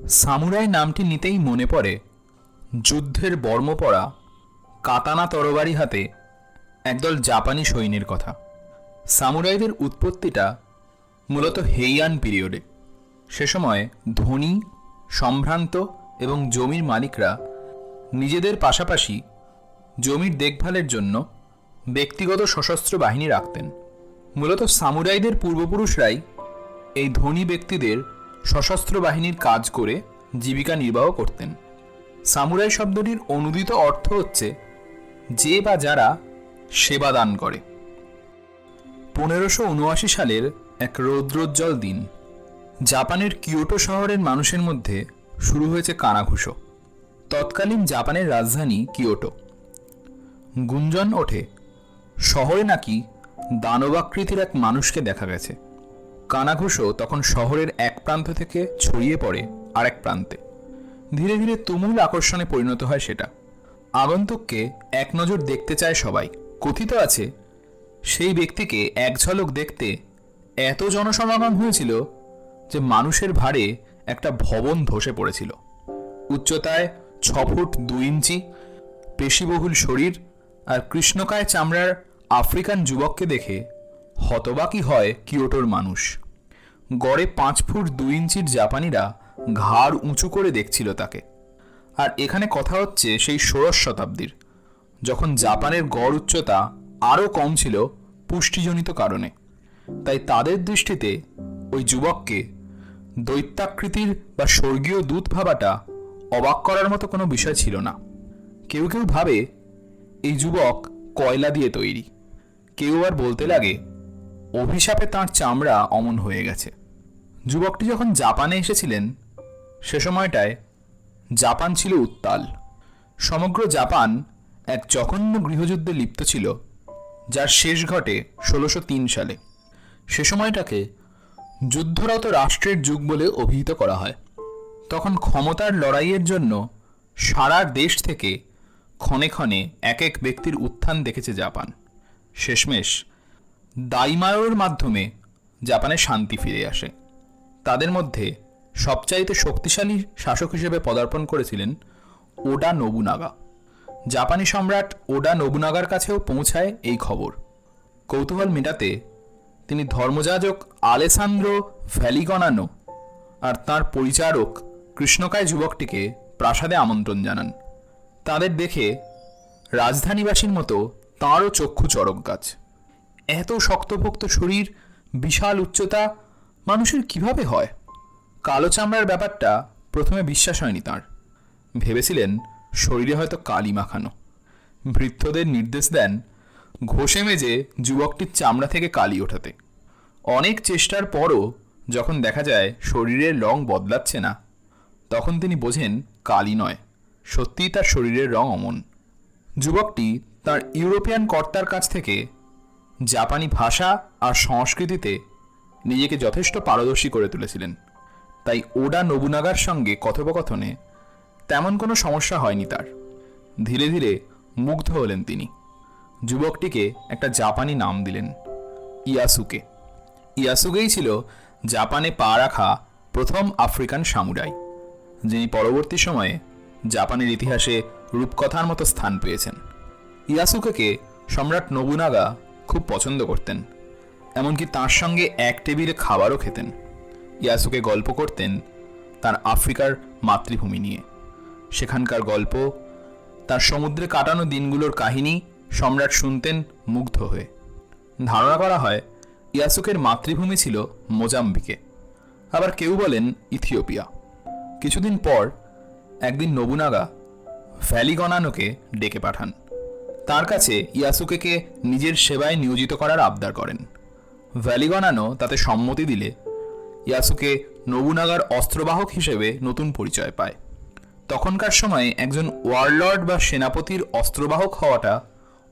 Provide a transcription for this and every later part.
Samurai নামটি নিতেই মনে পড়ে যুদ্ধের বর্ম পরা, কাতানা তরবারি হাতে একদল জাপানি সৈন্যের কথা। সামুরাইদের উৎপত্তিটা মূলত হেইয়ান পিরিয়ডে। সে সময় ধনী, সম্ভ্রান্ত এবং জমির মালিকরা নিজেদের পাশাপাশি জমির দেখভালের জন্য ব্যক্তিগত সশস্ত্র বাহিনী রাখতেন। মূলত সামুরাইদের পূর্বপুরুষরাই এই ধনী ব্যক্তিদের সশস্ত্র বাহিনীর কাজ করে জীবিকা নির্বাহ করতেন। সামুরাই শব্দটির অনুদিত অর্থ হচ্ছে যে বা যারা সেবা দান করে। 1579 সালের এক রৌদ্রোজ্জ্বল দিন জাপানের কিয়োটো শহরের মানুষের মধ্যে শুরু হয়েছে কানাঘুষো। তৎকালীন জাপানের রাজধানী কিয়োটো। গুঞ্জন ওঠে শহরে নাকি দানবাকৃতির এক মানুষকে দেখা গেছে। কানাঘুষো তখন শহরের এক প্রান্ত থেকে ছড়িয়ে পড়ে আরেক প্রান্তে। ধীরে ধীরে তুমুল আকর্ষণে পরিণত হয় সেটা। আগন্তুককে এক নজর দেখতে চায় সবাই। কথিত আছে সেই ব্যক্তিকে এক ঝলক দেখতে এত জনসমাগম হয়েছিল যে মানুষের ভারে একটা ভবন ধসে পড়েছিল। উচ্চতায় 6 ফুট 2 ইঞ্চি, পেশিবহুল শরীর আর কৃষ্ণকায় চামড়ার আফ্রিকান যুবককে দেখে হতবাকই হয় কিয়োটোর মানুষ। গড়ে 5 ফুট 2 ইঞ্চির জাপানিরা ঘাড় উঁচু করে দেখছিল তাকে। আর এখানে কথা হচ্ছে সেই 16 শতাব্দীর, যখন জাপানের গড় উচ্চতা আরও কম ছিল পুষ্টিজনিত কারণে। তাই তাদের দৃষ্টিতে ওই যুবককে দৈত্যাকৃতির বা স্বর্গীয় দূত ভাবাটা অবাক করার মতো কোনো বিষয় ছিল না। কেউ কেউ ভাবে এই যুবক কয়লা দিয়ে তৈরি, কেউ আবার বলতে লাগে অভিশাপে তাঁর চামড়া অমন হয়ে গেছে। যুবকটি যখন জাপানে এসেছিলেন সে সময়টায় জাপান ছিল উত্তাল। সমগ্র জাপান এক জঘন্য গৃহযুদ্ধে লিপ্ত ছিল, যার শেষ ঘটে 1603 সালে। সে সময়টাকে যুদ্ধরত রাষ্ট্রের যুগ বলে অভিহিত করা হয়। তখন ক্ষমতার লড়াইয়ের জন্য সারা দেশ থেকে ক্ষণে ক্ষণে এক এক ব্যক্তির উত্থান দেখেছে জাপান। শেষমেশ দাইমায়োর মাধ্যমে জাপানে শান্তি ফিরে আসে। তাদের মধ্যে সবচাইতে শক্তিশালী শাসক হিসেবে পদার্পণ করেছিলেন ওডা নোবুনাগা। জাপানি সম্রাট ওডা নোবুনাগার কাছেও পৌঁছায় এই খবর। কৌতূহল মেটাতে তিনি ধর্মযাজক আলেসান্দ্রো ভ্যালিগনানো আর তাঁর পরিচারক কৃষ্ণকায় যুবকটিকে প্রাসাদে আমন্ত্রণ জানান। তাদের দেখে রাজধানীবাসীর মতো তাঁরও চক্ষু চড়ক গাছ। এত শক্তপোক্ত শরীর, বিশাল উচ্চতা মানুষের কিভাবে হয়? কালো চামড়ার ব্যাপারটা প্রথমে বিশ্বাস হয়নি তাঁর। ভেবেছিলেন শরীরে হয়তো কালি মাখানো। ভৃত্যদের নির্দেশ দেন ঘষে মেজে যুবকটির চামড়া থেকে কালি ওঠাতে। অনেক চেষ্টার পরও যখন দেখা যায় শরীরের রং বদলাচ্ছে না, তখন তিনি বোঝেন কালি নয়, সত্যিই তার শরীরের রং অমন। যুবকটি তার ইউরোপিয়ান কর্তার কাছ থেকে জাপানি ভাষা আর সংস্কৃতিতে নিজেকে যথেষ্ট পারদর্শী করে তুলেছিলেন। তাই ওডা নোবুনাগার সঙ্গে কথোপকথনে তেমন কোনো সমস্যা হয়নি তার। ধীরে ধীরে মুগ্ধ হলেন তিনি। যুবকটিকে একটা জাপানি নাম দিলেন, ইয়াসুকে। ইয়াসুকেই ছিল জাপানে পা রাখা প্রথম আফ্রিকান সামুরাই, যিনি পরবর্তী সময়ে জাপানের ইতিহাসে রূপকথার মতো স্থান পেয়েছেন। ইয়াসুকেকে সম্রাট নোবুনাগা খুব পছন্দ করতেন, এমনকি তাঁর সঙ্গে এক টেবিলে খাবারও খেতেন। ইয়াসুকে গল্প করতেন তার আফ্রিকার মাতৃভূমি নিয়ে, সেখানকার গল্প, তার সমুদ্রে কাটানো দিনগুলোর কাহিনী সম্রাট শুনতেন মুগ্ধ হয়ে। ধারণা করা হয় ইয়াসুকের মাতৃভূমি ছিল মোজাম্বিকে, আবার কেউ বলেন ইথিওপিয়া। কিছুদিন পর একদিন নোবুনাগা ভ্যালিগনানোকে ডেকে পাঠান। তার কাছে ইয়াসুকেকে নিজের সেবায় নিয়োজিত করার আবদার করেন। ভ্যালিগনানো তাতে সম্মতি দিলে ইয়াসুকে নোবুনাগার অস্ত্রবাহক হিসেবে নতুন পরিচয় পায়। তখনকার সময়ে একজন ওয়ারলর্ড বা সেনাপতির অস্ত্রবাহক হওয়াটা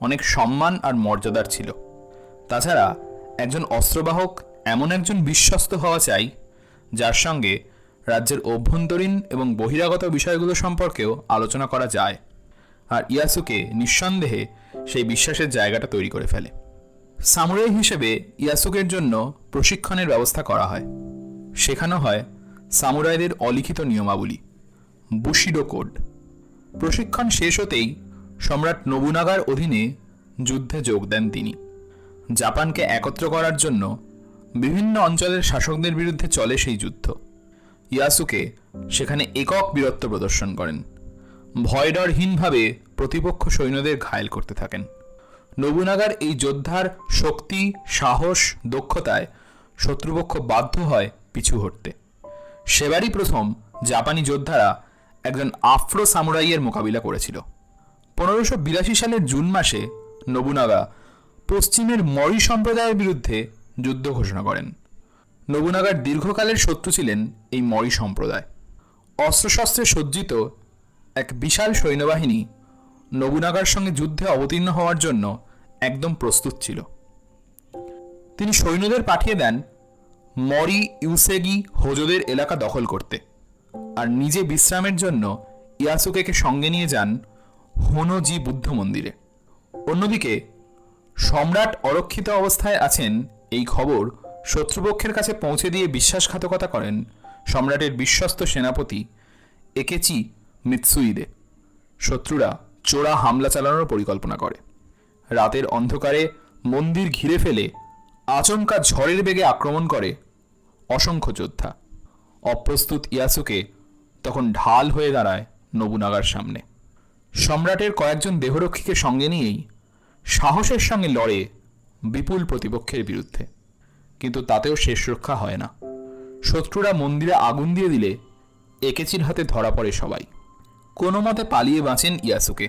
অনেক সম্মান আর মর্যাদার ছিল। তাছাড়া একজন অস্ত্রবাহক এমন একজন বিশ্বস্ত হওয়া চাই যার সঙ্গে রাজ্যের অভ্যন্তরীণ এবং বহিরাগত বিষয়গুলো সম্পর্কেও আলোচনা করা যায়। আর ইয়াসুকে নিঃসন্দেহে সেই বিশ্বাসের জায়গাটা তৈরি করে ফেলে। সামুরাই হিসেবে ইয়াসুকের জন্য প্রশিক্ষণের ব্যবস্থা করা হয়। শেখানো হয় সামুরাইদের অলিখিত নিয়মাবলী, বুশিডো কোড। প্রশিক্ষণ শেষ হতেই সম্রাট নোবুনাগার অধীনে যুদ্ধে যোগ দেন তিনি। জাপানকে একত্র করার জন্য বিভিন্ন অঞ্চলের শাসকদের বিরুদ্ধে চলে সেই যুদ্ধ। ইয়াসুকে সেখানে একক বীরত্ব প্রদর্শন করেন, ভয়ডরহীনভাবে প্রতিপক্ষ সৈন্যদের ঘায়েল করতে থাকেন। নোবুনাগার এই যোদ্ধার শক্তি, সাহস, দক্ষতায় শত্রুপক্ষ বাধ্য হয় পিছু হটতে। সেবারই প্রথম জাপানি যোদ্ধারা একজন আফ্রো সামুরাইয়ের মোকাবিলা করেছিল। 1582 সালের জুন মাসে নোবুনাগা পশ্চিমের মরি সম্প্রদায়ের বিরুদ্ধে যুদ্ধ ঘোষণা করেন। নোবুনাগার দীর্ঘকালের শত্রু ছিলেন এই মরি সম্প্রদায়। অস্ত্রশস্ত্রে সজ্জিত এক বিশাল সৈন্যবাহিনী নোবুনাগার সঙ্গে যুদ্ধে অবতীর্ণ হওয়ার জন্য একদম প্রস্তুত ছিল। তিনি সৈন্যদের পাঠিয়ে দেন মরি ইউসেগি হোজোদের এলাকা দখল করতে, আর নিজে বিশ্রামের জন্য ইয়াসুকেকে সঙ্গে নিয়ে যান হোনোজি বুদ্ধ মন্দিরে। অন্যদিকে সম্রাট অরক্ষিত অবস্থায় আছেন এই খবর শত্রুপক্ষের কাছে পৌঁছে দিয়ে বিশ্বাসঘাতকতা করেন সম্রাটের বিশ্বস্ত সেনাপতি একেচি মিৎসুইদে। শত্রুরা চোরা হামলা চালানোর পরিকল্পনা করে। রাতের অন্ধকারে মন্দির ঘিরে ফেলে আচমকা ঝড়ের বেগে আক্রমণ করে অসংখ্য যোদ্ধা। অপ্রস্তুত ইয়াসুকে তখন ঢাল হয়ে দাঁড়ায় নোবুনাগার সামনে। সম্রাটের কয়েকজন দেহরক্ষীকে সঙ্গে নিয়েই সাহসের সঙ্গে লড়ে বিপুল প্রতিপক্ষের বিরুদ্ধে, কিন্তু তাতেও শেষ রক্ষা হয় না। শত্রুরা মন্দিরে আগুন দিয়ে দিলে একেচির হাতে ধরা পড়ে সবাই। কোনো মতে পালিয়ে বাঁচেন ইয়াসুকে,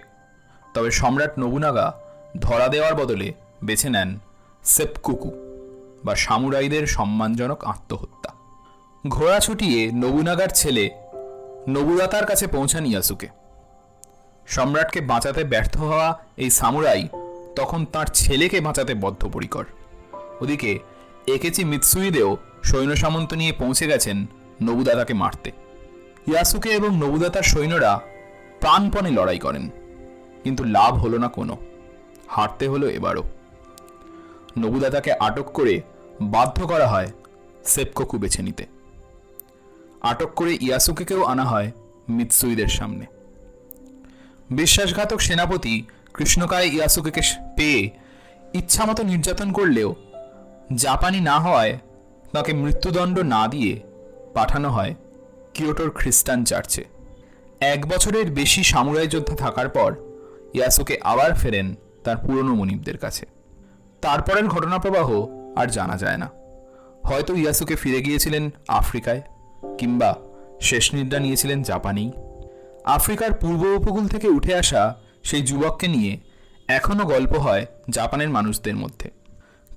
তবে সম্রাট নোবুনাগা ধরা দেওয়ার বদলে বেছে নেন সেপকুকু বা সামুরাইদের সম্মানজনক আত্মহত্যা। ঘোড়া ছুটিয়ে নোবুনাগার ছেলে নোবুদাতার কাছে পৌঁছান ইয়াসুকে। সম্রাটকে বাঁচাতে ব্যর্থ হওয়া এই সামুরাই তখন তার ছেলেকে বাঁচাতে বদ্ধপরিকর। ওদিকে একেচি মিৎসুইদেও সৈন্য সামন্ত নিয়ে পৌঁছে গেছেন নোবুদাতাকে মারতে। ইয়াসুকে এবং নোবুদাতার সৈন্যরা প্রাণপণে লড়াই করেন, কিন্তু লাভ হলো না কোনো। হারতে হলো এবারও। নোবুদাতাকে আটক করে বাধ্য করা হয় সেপকুকু বেছে নিতে। আটক করে ইয়াসুকেকেও আনা হয় মিৎসুইদের সামনে। বিশ্বাসঘাতক সেনাপতি কৃষ্ণকায় ইয়াসুকেকে পেয়ে ইচ্ছামতো নির্যাতন করলেও জাপানি না হওয়ায় তাকে মৃত্যুদণ্ড না দিয়ে পাঠানো হয় কিয়োটোর খ্রিস্টান চার্চে। 1 বছরের বেশি সামুরাই যোদ্ধা থাকার পর ইয়াসুকে আবার ফেরেন তার পুরনো মনিবদের কাছে। তারপরের ঘটনাপ্রবাহ আর জানা যায় না। হয়তো ইয়াসুকে ফিরে গিয়েছিলেন আফ্রিকায়, কিংবা শেষ নিদ্রা নিয়েছিলেন জাপানেই। আফ্রিকার পূর্ব উপকূল থেকে উঠে আসা সেই যুবককে নিয়ে এখনও গল্প হয় জাপানের মানুষদের মধ্যে।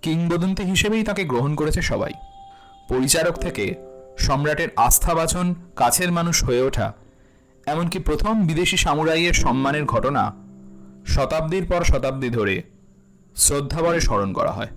কিংবদন্তি হিসেবেই তাকে গ্রহণ করেছে সবাই। পরিচারক থেকে সম্রাটের আস্থাভাজন কাছের মানুষ হয়ে ওঠা, এমনকি প্রথম বিদেশি সামুরাইয়ের সম্মানের ঘটনা শতাব্দীর পর শতাব্দী ধরে শ্রদ্ধাভরে স্মরণ করা হয়।